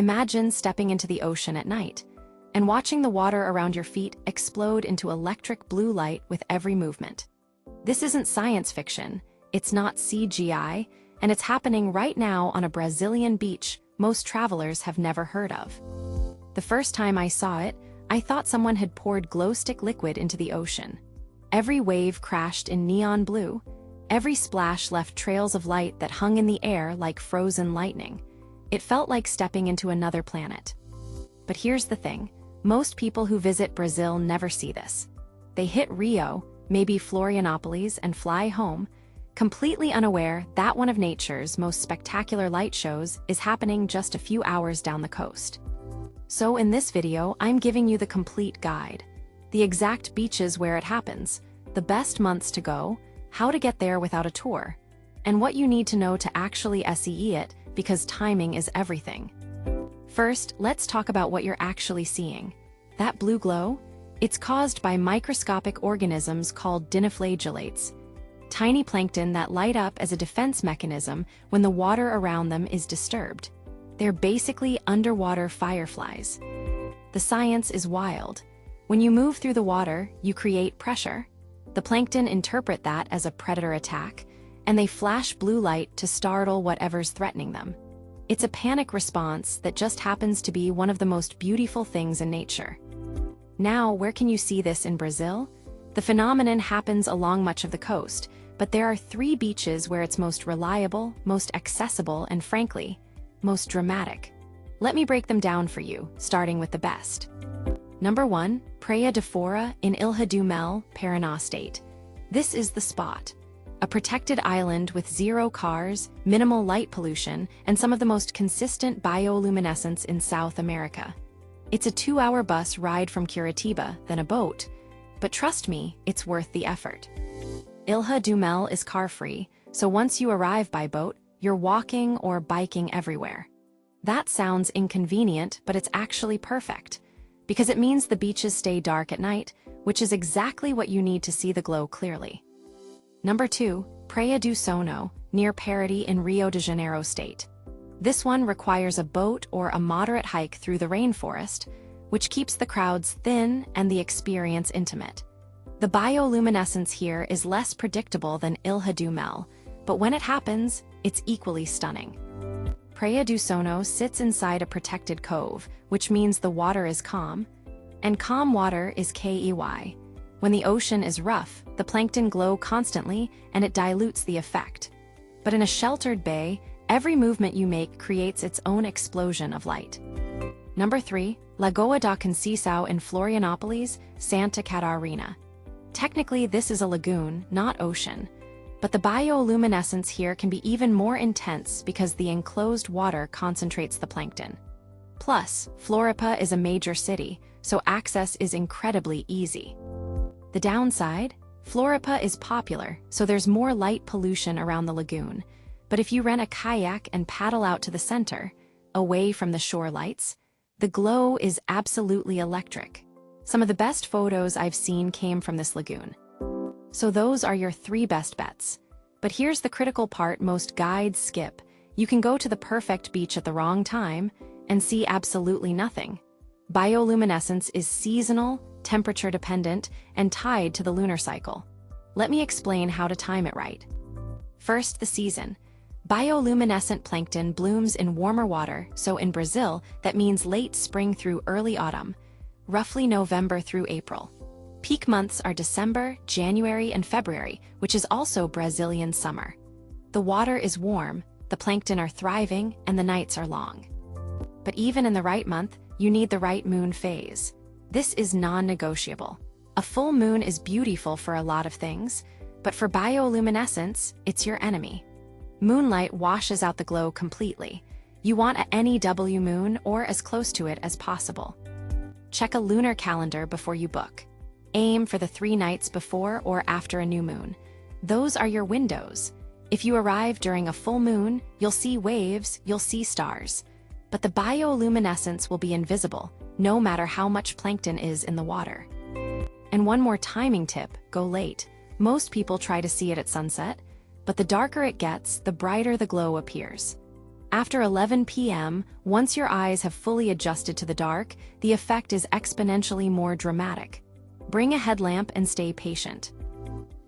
Imagine stepping into the ocean at night and watching the water around your feet explode into electric blue light with every movement. This isn't science fiction, it's not CGI, and it's happening right now on a Brazilian beach most travelers have never heard of. The first time I saw it, I thought someone had poured glow stick liquid into the ocean. Every wave crashed in neon blue. Every splash left trails of light that hung in the air like frozen lightning. It felt like stepping into another planet. But here's the thing. Most people who visit Brazil never see this. They hit Rio, maybe Florianópolis, and fly home, completely unaware that one of nature's most spectacular light shows is happening just a few hours down the coast. So in this video, I'm giving you the complete guide. The exact beaches where it happens, the best months to go, how to get there without a tour, and what you need to know to actually see it, because timing is everything. First, let's talk about what you're actually seeing. That blue glow? It's caused by microscopic organisms called dinoflagellates, tiny plankton that light up as a defense mechanism when the water around them is disturbed. They're basically underwater fireflies. The science is wild. When you move through the water, you create pressure. The plankton interpret that as a predator attack, and they flash blue light to startle whatever's threatening them. It's a panic response that just happens to be one of the most beautiful things in nature. Now, where can you see this in Brazil? The phenomenon happens along much of the coast, but there are 3 beaches where it's most reliable, most accessible, and frankly, most dramatic. Let me break them down for you, starting with the best. Number 1, Praia de Fora in Ilha do Mel, Paraná state. This is the spot. A protected island with 0 cars, minimal light pollution, and some of the most consistent bioluminescence in South America. It's a 2-hour bus ride from Curitiba, then a boat. But trust me, it's worth the effort. Ilha do Mel is car-free, so once you arrive by boat, you're walking or biking everywhere. That sounds inconvenient, but it's actually perfect, because it means the beaches stay dark at night, which is exactly what you need to see the glow clearly. Number 2, Praia do Sono, near Paraty in Rio de Janeiro state. This one requires a boat or a moderate hike through the rainforest, which keeps the crowds thin and the experience intimate. The bioluminescence here is less predictable than Ilha do Mel, but when it happens, it's equally stunning. Praia do Sono sits inside a protected cove, which means the water is calm, and calm water is KEY. When the ocean is rough, the plankton glow constantly and it dilutes the effect. But in a sheltered bay, every movement you make creates its own explosion of light. Number 3, Lagoa da Conceição in Florianópolis, Santa Catarina. Technically, this is a lagoon, not ocean, but the bioluminescence here can be even more intense because the enclosed water concentrates the plankton. Plus, Floripa is a major city, so access is incredibly easy. The downside? Floripa is popular, so there's more light pollution around the lagoon. But if you rent a kayak and paddle out to the center, away from the shore lights, the glow is absolutely electric. Some of the best photos I've seen came from this lagoon. So those are your 3 best bets. But here's the critical part most guides skip. You can go to the perfect beach at the wrong time and see absolutely nothing. Bioluminescence is seasonal, temperature dependent, and tied to the lunar cycle. Let me explain how to time it right. First, the season. Bioluminescent plankton blooms in warmer water, so in Brazil, that means late spring through early autumn, roughly November through April. Peak months are December, January, and February, which is also Brazilian summer. The water is warm, the plankton are thriving, and the nights are long. But even in the right month, you need the right moon phase. This is non-negotiable. A full moon is beautiful for a lot of things, but for bioluminescence, it's your enemy. Moonlight washes out the glow completely. You want a NEW moon or as close to it as possible. Check a lunar calendar before you book. Aim for the 3 nights before or after a new moon. Those are your windows. If you arrive during a full moon, you'll see waves, you'll see stars. But the bioluminescence will be invisible, no matter how much plankton is in the water. And one more timing tip, go late. Most people try to see it at sunset, but the darker it gets, the brighter the glow appears. After 11 p.m., once your eyes have fully adjusted to the dark, the effect is exponentially more dramatic. Bring a headlamp and stay patient.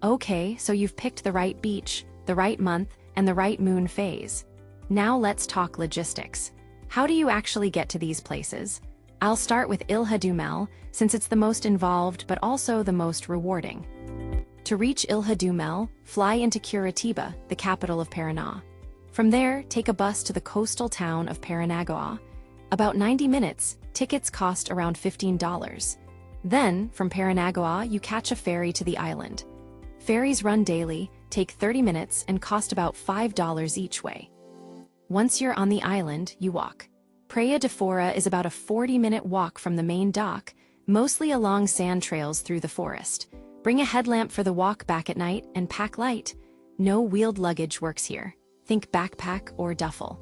Okay, so you've picked the right beach, the right month, and the right moon phase. Now let's talk logistics. How do you actually get to these places? I'll start with Ilha do Mel, since it's the most involved but also the most rewarding. To reach Ilha do Mel, fly into Curitiba, the capital of Paraná. From there, take a bus to the coastal town of Paranaguá. About 90 minutes, tickets cost around $15. Then, from Paranaguá, you catch a ferry to the island. Ferries run daily, take 30 minutes, and cost about $5 each way. Once you're on the island, you walk. Praia de Fora is about a 40-minute walk from the main dock, mostly along sand trails through the forest. Bring a headlamp for the walk back at night and pack light. No wheeled luggage works here. Think backpack or duffel.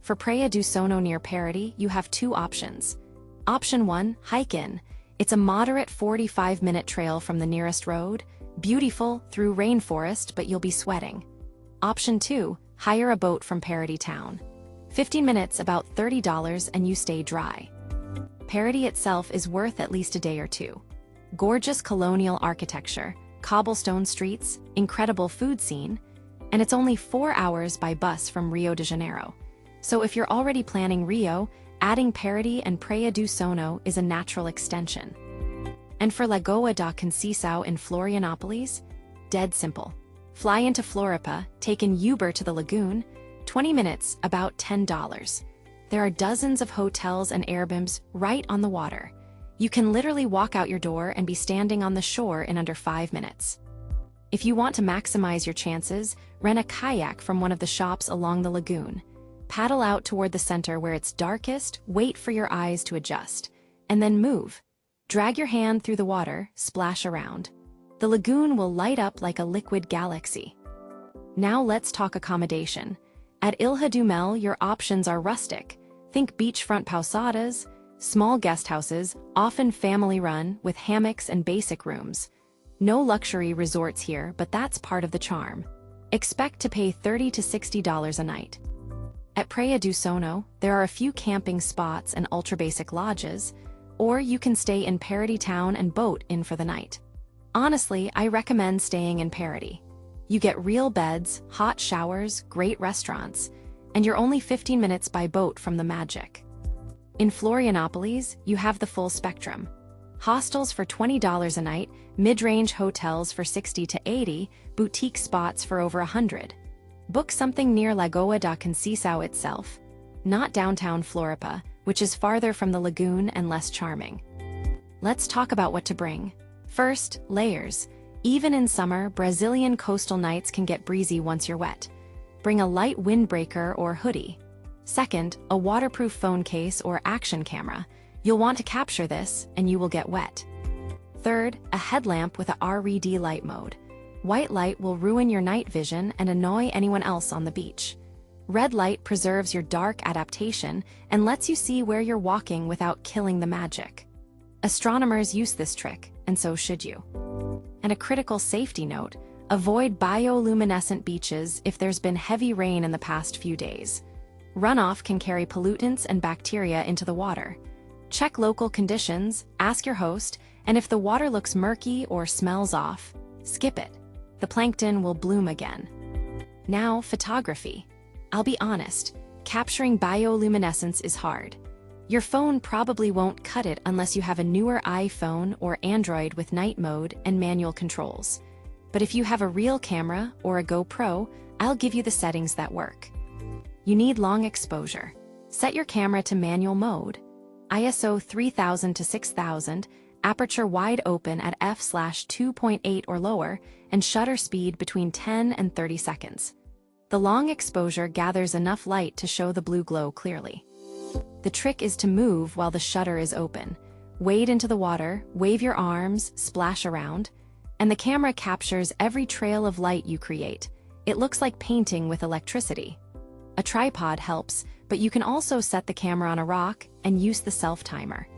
For Praia do Sono near Paraty, you have two options. Option 1, hike in. It's a moderate 45-minute trail from the nearest road, beautiful through rainforest, but you'll be sweating. Option 2, hire a boat from Paraty town. 15 minutes, about $30, and you stay dry. Paraty itself is worth at least a day or two. Gorgeous colonial architecture, cobblestone streets, incredible food scene, and it's only 4 hours by bus from Rio de Janeiro. So if you're already planning Rio, adding Paraty and Praia do Sono is a natural extension. And for Lagoa da Conceição in Florianópolis, dead simple. Fly into Floripa, take an Uber to the lagoon, 20 minutes, about $10. There are dozens of hotels and Airbnbs right on the water. You can literally walk out your door and be standing on the shore in under 5 minutes. If you want to maximize your chances, rent a kayak from one of the shops along the lagoon. Paddle out toward the center where it's darkest, wait for your eyes to adjust, and then move. Drag your hand through the water, splash around. The lagoon will light up like a liquid galaxy. Now let's talk accommodation. At Ilha do Mel, your options are rustic. Think beachfront pousadas, small guest houses, often family-run, with hammocks and basic rooms. No luxury resorts here, but that's part of the charm. Expect to pay $30 to $60 a night. At Praia do Sono, there are a few camping spots and ultra-basic lodges, or you can stay in Paraty town and boat in for the night. Honestly, I recommend staying in Paraty. You get real beds, hot showers, great restaurants, and you're only 15 minutes by boat from the magic. In Florianópolis, you have the full spectrum. Hostels for $20 a night, mid-range hotels for $60 to $80, boutique spots for over $100. Book something near Lagoa da Conceição itself, not downtown Floripa, which is farther from the lagoon and less charming. Let's talk about what to bring. First, layers. Even in summer, Brazilian coastal nights can get breezy once you're wet. Bring a light windbreaker or hoodie. Second, a waterproof phone case or action camera. You'll want to capture this, and you will get wet. Third, a headlamp with a RED light mode. White light will ruin your night vision and annoy anyone else on the beach. Red light preserves your dark adaptation and lets you see where you're walking without killing the magic. Astronomers use this trick, and so should you. And a critical safety note, avoid bioluminescent beaches if there's been heavy rain in the past few days. Runoff can carry pollutants and bacteria into the water. Check local conditions, ask your host, and if the water looks murky or smells off, skip it. The plankton will bloom again. Now, photography. I'll be honest, capturing bioluminescence is hard. Your phone probably won't cut it unless you have a newer iPhone or Android with night mode and manual controls. But if you have a real camera or a GoPro, I'll give you the settings that work. You need long exposure. Set your camera to manual mode. ISO 3000 to 6000, aperture wide open at f/2.8 or lower, and shutter speed between 10 and 30 seconds. The long exposure gathers enough light to show the blue glow clearly. The trick is to move while the shutter is open. Wade into the water, wave your arms, splash around, and the camera captures every trail of light you create. It looks like painting with electricity. A tripod helps, but you can also set the camera on a rock and use the self-timer.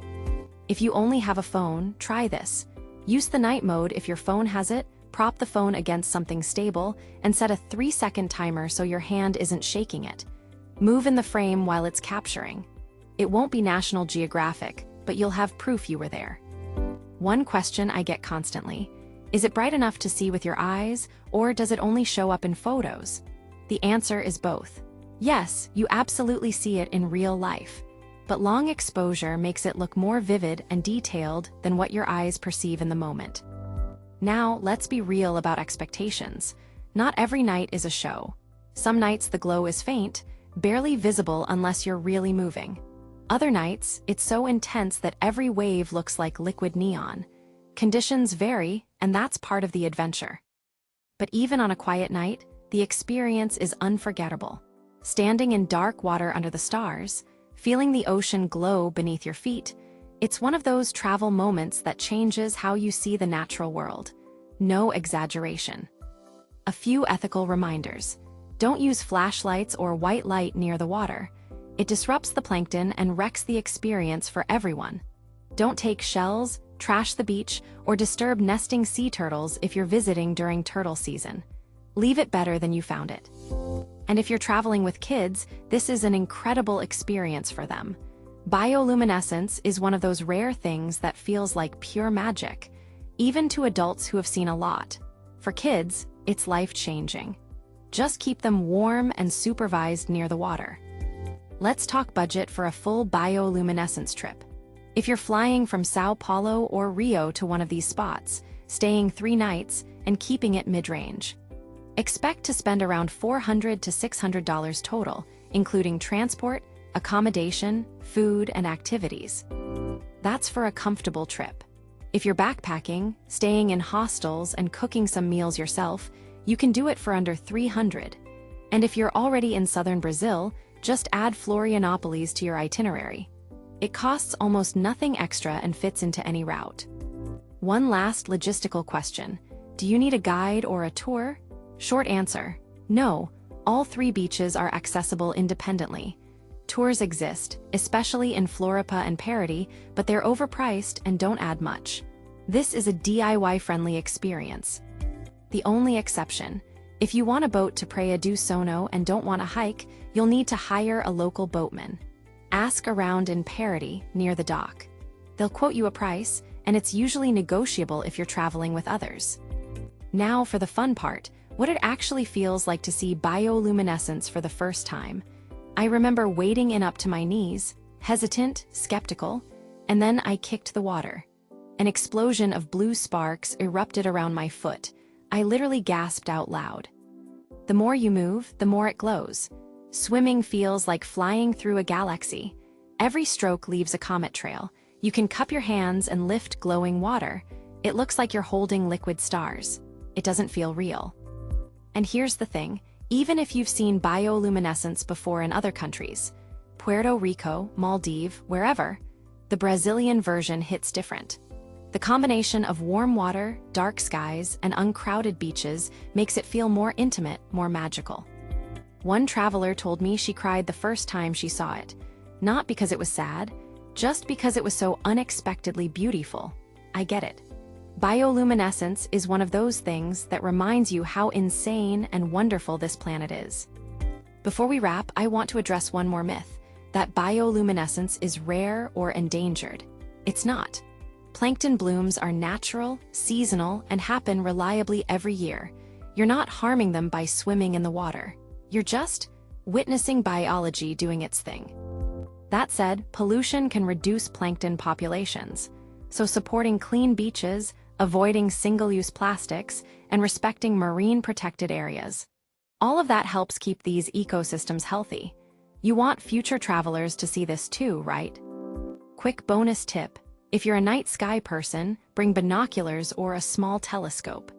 If you only have a phone, try this. Use the night mode if your phone has it, prop the phone against something stable, and set a 3-second timer so your hand isn't shaking it. Move in the frame while it's capturing. It won't be National Geographic, but you'll have proof you were there. One question I get constantly: is it bright enough to see with your eyes, or does it only show up in photos? The answer is both. Yes, you absolutely see it in real life, but long exposure makes it look more vivid and detailed than what your eyes perceive in the moment. Now, let's be real about expectations. Not every night is a show. Some nights the glow is faint, barely visible unless you're really moving. Other nights, it's so intense that every wave looks like liquid neon. Conditions vary, and that's part of the adventure. But even on a quiet night, the experience is unforgettable. Standing in dark water under the stars, feeling the ocean glow beneath your feet, it's one of those travel moments that changes how you see the natural world. No exaggeration. A few ethical reminders. Don't use flashlights or white light near the water. It disrupts the plankton and wrecks the experience for everyone. Don't take shells, trash the beach, or disturb nesting sea turtles if you're visiting during turtle season. Leave it better than you found it. And if you're traveling with kids, this is an incredible experience for them. Bioluminescence is one of those rare things that feels like pure magic, even to adults who have seen a lot. For kids, it's life-changing. Just keep them warm and supervised near the water. Let's talk budget for a full bioluminescence trip. If you're flying from Sao Paulo or Rio to one of these spots, staying 3 nights, and keeping it mid-range, expect to spend around $400 to $600 total, including transport, accommodation, food, and activities. That's for a comfortable trip. If you're backpacking, staying in hostels, and cooking some meals yourself, you can do it for under $300. And if you're already in southern Brazil, just add Florianópolis to your itinerary. It costs almost nothing extra and fits into any route. One last logistical question: do you need a guide or a tour? Short answer: no. All 3 beaches are accessible independently. Tours exist, especially in Floripa and Paraty, but they're overpriced and don't add much. This is a DIY-friendly experience. The only exception: if you want a boat to Praia de Fora and don't want a hike, you'll need to hire a local boatman. Ask around in Paraty, near the dock. They'll quote you a price, and it's usually negotiable if you're traveling with others. Now for the fun part: what it actually feels like to see bioluminescence for the first time. I remember wading in up to my knees, hesitant, skeptical, and then I kicked the water. An explosion of blue sparks erupted around my foot. I literally gasped out loud. The more you move, the more it glows. Swimming feels like flying through a galaxy. Every stroke leaves a comet trail. You can cup your hands and lift glowing water. It looks like you're holding liquid stars. It doesn't feel real. And here's the thing: even if you've seen bioluminescence before in other countries, Puerto Rico, Maldives, wherever, the Brazilian version hits different. The combination of warm water, dark skies, and uncrowded beaches makes it feel more intimate, more magical. One traveler told me she cried the first time she saw it, not because it was sad, just because it was so unexpectedly beautiful. I get it. Bioluminescence is one of those things that reminds you how insane and wonderful this planet is. Before we wrap, I want to address one more myth: that bioluminescence is rare or endangered. It's not. Plankton blooms are natural, seasonal, and happen reliably every year. You're not harming them by swimming in the water. You're just witnessing biology doing its thing. That said, pollution can reduce plankton populations. So supporting clean beaches, avoiding single-use plastics, and respecting marine protected areas, all of that helps keep these ecosystems healthy. You want future travelers to see this too, right? Quick bonus tip: if you're a night sky person, bring binoculars or a small telescope.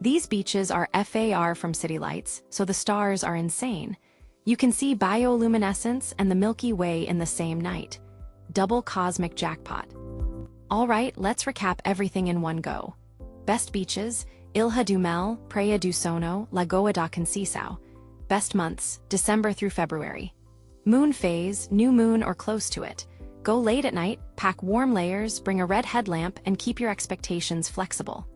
These beaches are far from city lights, so the stars are insane. You can see bioluminescence and the Milky Way in the same night. Double cosmic jackpot. All right, let's recap everything in one go. Best beaches: Ilha do Mel, Praia de Fora, Lagoa da Conceição. Best months: December through February. Moon phase: new moon or close to it. Go late at night, pack warm layers, bring a red headlamp, and keep your expectations flexible.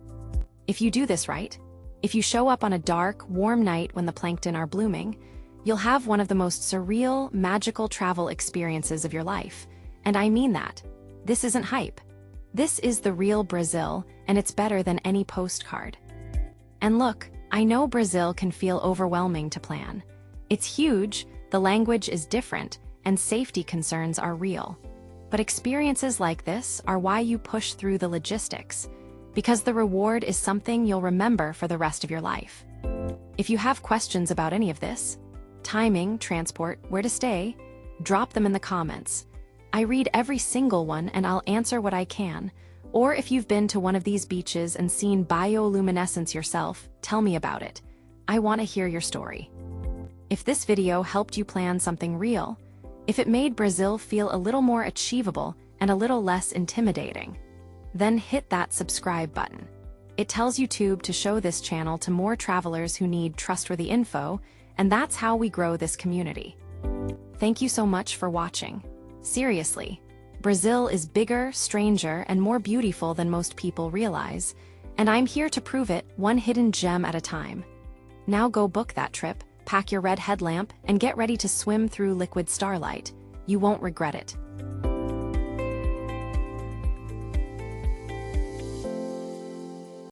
If you do this right, if you show up on a dark, warm night when the plankton are blooming, You'll have one of the most surreal, magical travel experiences of your life. And I mean that. This isn't hype. This is the real Brazil, and it's better than any postcard. And look, I know Brazil can feel overwhelming to plan. It's huge, the language is different, and safety concerns are real. But experiences like this are why you push through the logistics, because the reward is something you'll remember for the rest of your life. If you have questions about any of this, timing, transport, where to stay, drop them in the comments. I read every single one and I'll answer what I can. Or if you've been to one of these beaches and seen bioluminescence yourself, tell me about it. I want to hear your story. If this video helped you plan something real, if it made Brazil feel a little more achievable and a little less intimidating, then hit that subscribe button. It tells YouTube to show this channel to more travelers who need trustworthy info, and that's how we grow this community. Thank you so much for watching. Seriously, Brazil is bigger, stranger, and more beautiful than most people realize, and I'm here to prove it one hidden gem at a time. Now go book that trip, pack your red headlamp, and get ready to swim through liquid starlight. You won't regret it.